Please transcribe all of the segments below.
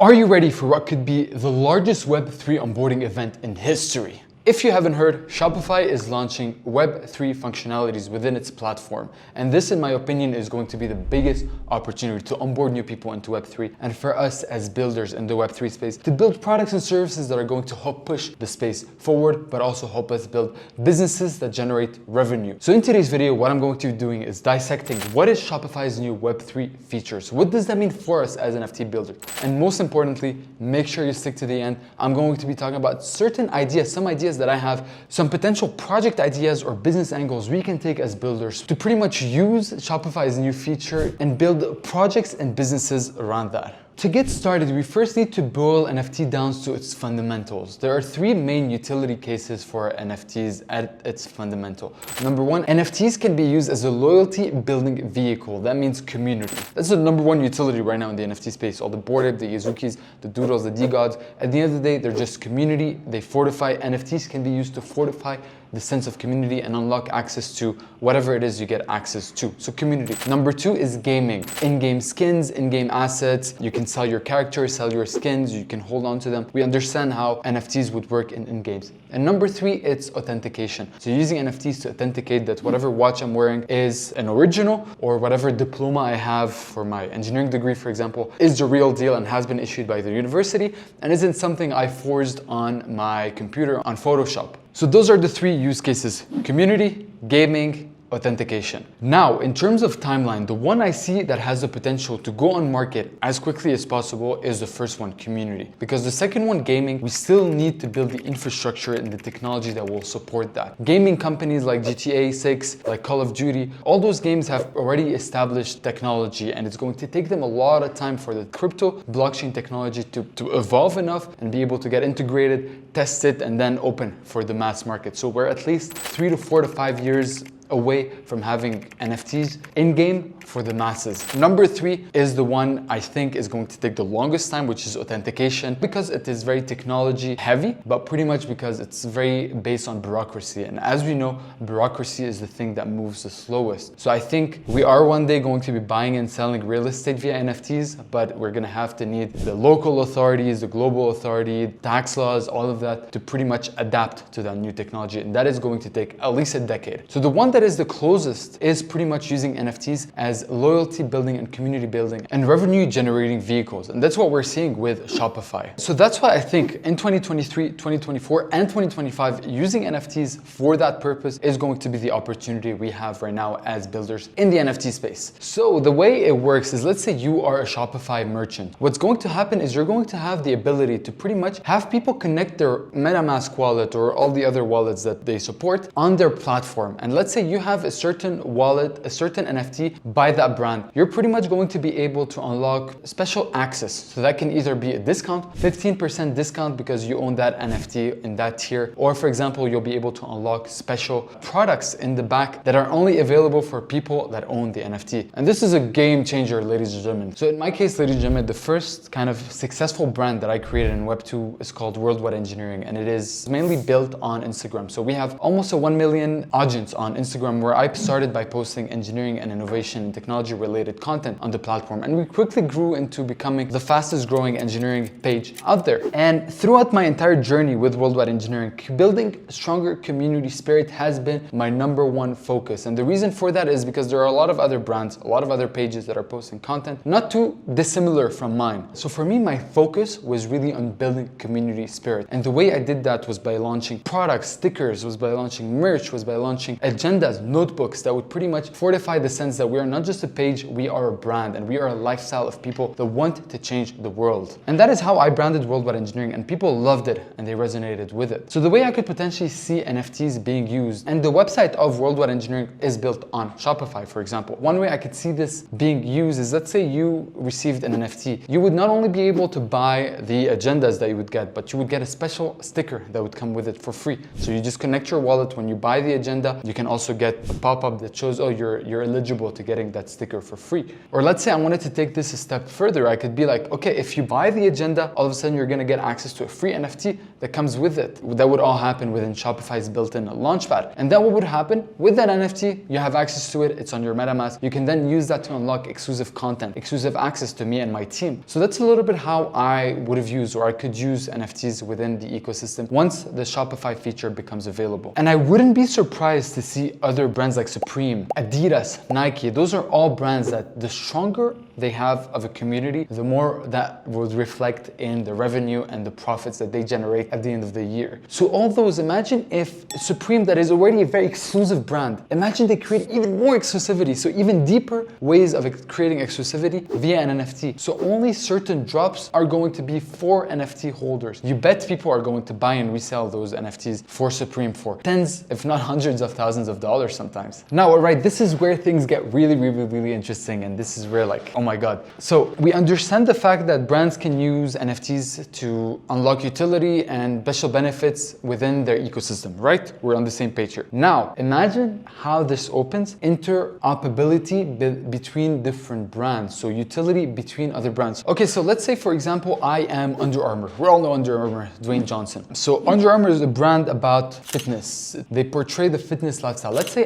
Are you ready for what could be the largest Web3 onboarding event in history? If you haven't heard, Shopify is launching Web3 functionalities within its platform. And this, in my opinion, is going to be the biggest opportunity to onboard new people into Web3 and for us as builders in the Web3 space to build products and services that are going to help push the space forward, but also help us build businesses that generate revenue. So in today's video, what I'm going to be doing is dissecting what is Shopify's new Web3 features. What does that mean for us as NFT builders? And most importantly, make sure you stick to the end. I'm going to be talking about certain ideas, some ideas that I have, some potential project ideas or business angles we can take as builders to pretty much use Shopify's new feature and build projects and businesses around that. To get started, we first need to boil NFT down to its fundamentals. There are three main utility cases for NFTs at its fundamental. Number one, NFTs can be used as a loyalty building vehicle. That means community. That's the number one utility right now in the NFT space. All the Bored Ape, the Azukis, the Doodles, the D-Gods. At the end of the day, they're just community. They fortify. NFTs can be used to fortify the sense of community and unlock access to whatever it is you get access to. So community. Number two is gaming. In-game skins, in-game assets. You can sell your characters, sell your skins, you can hold on to them. We understand how NFTs would work in games. And number three, it's authentication. So using NFTs to authenticate that whatever watch I'm wearing is an original, or whatever diploma I have for my engineering degree, for example, is the real deal and has been issued by the university and isn't something I forged on my computer on Photoshop. So those are the three use cases: community, gaming, authentication. Now, in terms of timeline, the one I see that has the potential to go on market as quickly as possible is the first one, community. Because the second one, gaming, we still need to build the infrastructure and the technology that will support that. Gaming companies like GTA 6, like Call of Duty, all those games have already established technology, and it's going to take them a lot of time for the crypto blockchain technology to evolve enough and be able to get integrated, test it, and then open for the mass market. So we're at least 3 to 4 to 5 years away from having NFTs in-game for the masses. Number three is the one I think is going to take the longest time, which is authentication, because it is very technology heavy, but pretty much because it's very based on bureaucracy. And as we know, bureaucracy is the thing that moves the slowest. So I think we are one day going to be buying and selling real estate via NFTs, but we're going to have to need the local authorities, the global authority, tax laws, all of that to pretty much adapt to that new technology. And that is going to take at least a decade. So the one that is the closest is pretty much using NFTs as loyalty building and community building and revenue generating vehicles. And that's what we're seeing with Shopify. So that's why I think in 2023, 2024, and 2025, using NFTs for that purpose is going to be the opportunity we have right now as builders in the NFT space. So the way it works is, let's say you are a Shopify merchant. What's going to happen is you're going to have the ability to pretty much have people connect their MetaMask wallet or all the other wallets that they support on their platform. And let's say you have a certain wallet, a certain NFT by that brand, you're pretty much going to be able to unlock special access. So that can either be a discount, 15% discount because you own that NFT in that tier, or for example, you'll be able to unlock special products in the back that are only available for people that own the NFT. And this is a game changer, ladies and gentlemen. So in my case, ladies and gentlemen, the first kind of successful brand that I created in Web2 is called Worldwide Engineering, and it is mainly built on Instagram. So we have almost a 1 million audience on Instagram, where I started by posting engineering and innovation and technology related content on the platform. And we quickly grew into becoming the fastest growing engineering page out there. And throughout my entire journey with Worldwide Engineering, building stronger community spirit has been my number one focus. And the reason for that is because there are a lot of other brands, a lot of other pages that are posting content not too dissimilar from mine. So for me, my focus was really on building community spirit. And the way I did that was by launching products, stickers, was by launching merch, was by launching agendas, notebooks that would pretty much fortify the sense that we are not just a page, we are a brand, and we are a lifestyle of people that want to change the world. And that is how I branded Worldwide Engineering, and people loved it and they resonated with it. So the way I could potentially see NFTs being used, and the website of Worldwide Engineering is built on Shopify, for example. One way I could see this being used is, let's say you received an NFT. You would not only be able to buy the agendas that you would get, but you would get a special sticker that would come with it for free. So you just connect your wallet when you buy the agenda. You can also also get a pop-up that shows, oh, you're eligible to getting that sticker for free. Or let's say I wanted to take this a step further. I could be like, okay, if you buy the agenda, all of a sudden you're gonna get access to a free NFT that comes with it. That would all happen within Shopify's built-in launchpad. And then what would happen with that NFT, you have access to it, it's on your MetaMask. You can then use that to unlock exclusive content, exclusive access to me and my team. So that's a little bit how I would have used, or I could use NFTs within the ecosystem once the Shopify feature becomes available. And I wouldn't be surprised to see other brands like Supreme, Adidas, Nike. Those are all brands that the stronger they have of a community, the more that would reflect in the revenue and the profits that they generate at the end of the year. So all those, imagine if Supreme, that is already a very exclusive brand, imagine they create even more exclusivity, so even deeper ways of creating exclusivity via an NFT. So only certain drops are going to be for NFT holders. You bet people are going to buy and resell those NFTs for Supreme for tens, if not hundreds of thousands of dollars sometimes. Now, all right, this is where things get really interesting, and this is where like, oh my God. So we understand the fact that brands can use NFTs to unlock utility and special benefits within their ecosystem, right? We're on the same page here. Now, imagine how this opens interoperability between different brands. So utility between other brands. Okay, so let's say, for example, I am Under Armour. We all know Under Armour, Dwayne Johnson. So Under Armour is a brand about fitness. They portray the fitness lifestyle. Let's say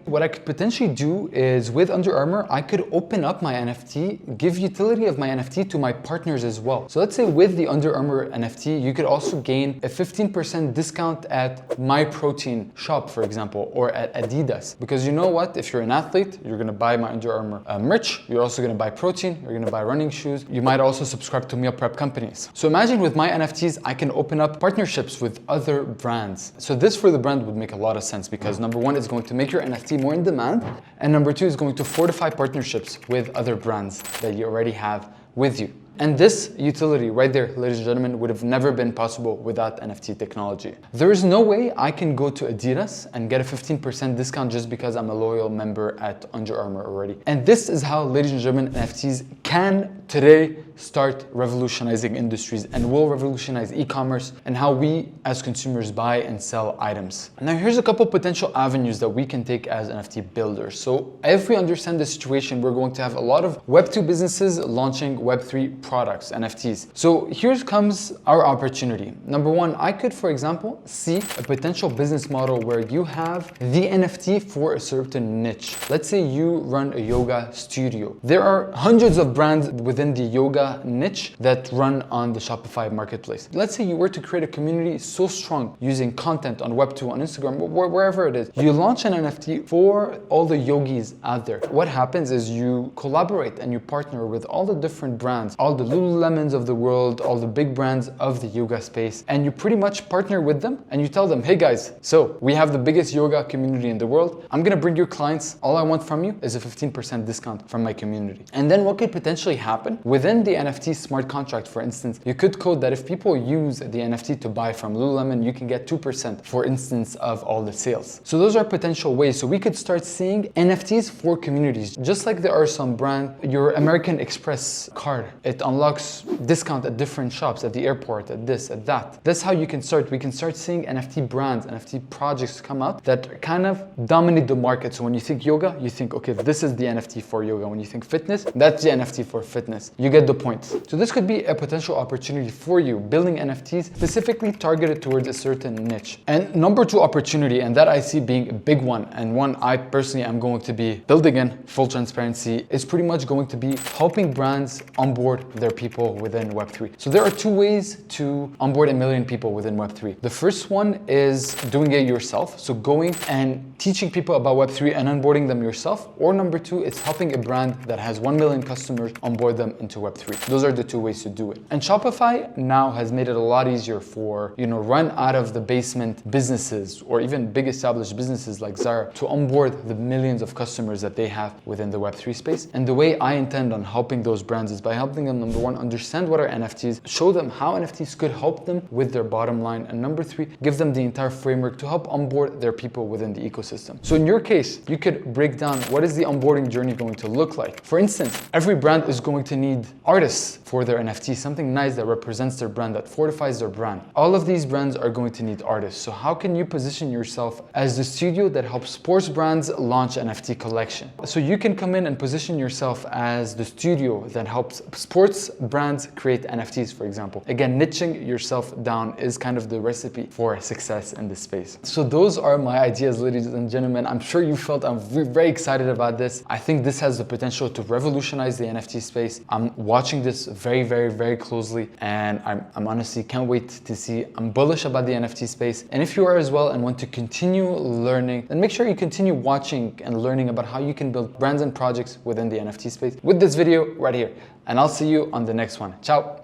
what I could potentially do is with Under Armour, I could open up my NFT, give utility of my NFT to my partners as well. So let's say with the Under Armour NFT, you could also gain a 15% discount at My Protein shop, for example, or at Adidas. Because you know what? If you're an athlete, you're gonna buy my Under Armour merch, you're also gonna buy protein, you're gonna buy running shoes, you might also subscribe to meal prep companies. So imagine with my NFTs, I can open up partnerships with other brands. So this for the brand would make a lot of sense because number one, it's going to make your NFT more in demand, and number two, is going to fortify partnerships with other brands that you already have with you. And this utility right there, ladies and gentlemen, would have never been possible without NFT technology. There is no way I can go to Adidas and get a 15% discount just because I'm a loyal member at Under Armour already. And this is how, ladies and gentlemen, NFTs can today start revolutionizing industries and will revolutionize e-commerce and how we as consumers buy and sell items. Now here's a couple potential avenues that we can take as NFT builders. So if we understand the situation, we're going to have a lot of Web2 businesses launching Web3 products, NFTs. So here comes our opportunity. Number one, I could, for example, see a potential business model where you have the NFT for a certain niche. Let's say you run a yoga studio. There are hundreds of brands within the yoga niche that run on the Shopify marketplace. Let's say you were to create a community so strong using content on Web2, on Instagram, wherever it is. You launch an NFT for all the yogis out there. What happens is you collaborate and you partner with all the different brands, all the Lululemons of the world, all the big brands of the yoga space, and you pretty much partner with them and you tell them, hey guys, so we have the biggest yoga community in the world. I'm gonna bring you clients. All I want from you is a 15% discount from my community. And then what could potentially happen within the NFT smart contract, for instance, you could code that if people use the NFT to buy from Lululemon, you can get 2%, for instance, of all the sales. So those are potential ways. So we could start seeing NFTs for communities, just like there are some brands, your American Express card, it unlocks discount at different shops, at the airport, at this, at that. That's how you can start. We can start seeing NFT brands, NFT projects come out that kind of dominate the market. So when you think yoga, you think, okay, this is the NFT for yoga. When you think fitness, that's the NFT for fitness. You get the point. So this could be a potential opportunity for you, building NFTs specifically targeted towards a certain niche. And number two opportunity, and that I see being a big one, and one I personally am going to be building in full transparency, is pretty much going to be helping brands onboard their people within Web3. So there are two ways to onboard 1 million people within Web3. The first one is doing it yourself. So going and teaching people about Web3 and onboarding them yourself. Or number two, it's helping a brand that has 1 million customers onboard them into Web3. Those are the two ways to do it. And Shopify now has made it a lot easier for, run out of the basement businesses or even big established businesses like Zara to onboard the millions of customers that they have within the Web3 space. And the way I intend on helping those brands is by helping them number one, understand what are NFTs, show them how NFTs could help them with their bottom line, and number three, give them the entire framework to help onboard their people within the ecosystem. So in your case, you could break down what is the onboarding journey going to look like. For instance, every brand is going to need artists for their NFT, something nice that represents their brand, that fortifies their brand. All of these brands are going to need artists. So how can you position yourself as the studio that helps sports brands launch NFT collection? So you can come in and position yourself as the studio that helps sports brands create NFTs, for example. Again, niching yourself down is kind of the recipe for success in this space. So those are my ideas, ladies and gentlemen. I'm sure you felt I'm very excited about this. I think this has the potential to revolutionize the NFT space. I'm watching this very closely, and I'm honestly can't wait to see. I'm bullish about the NFT space. And if you are as well and want to continue learning, then make sure you continue watching and learning about how you can build brands and projects within the NFT space with this video right here. And I'll see you on the next one. Ciao.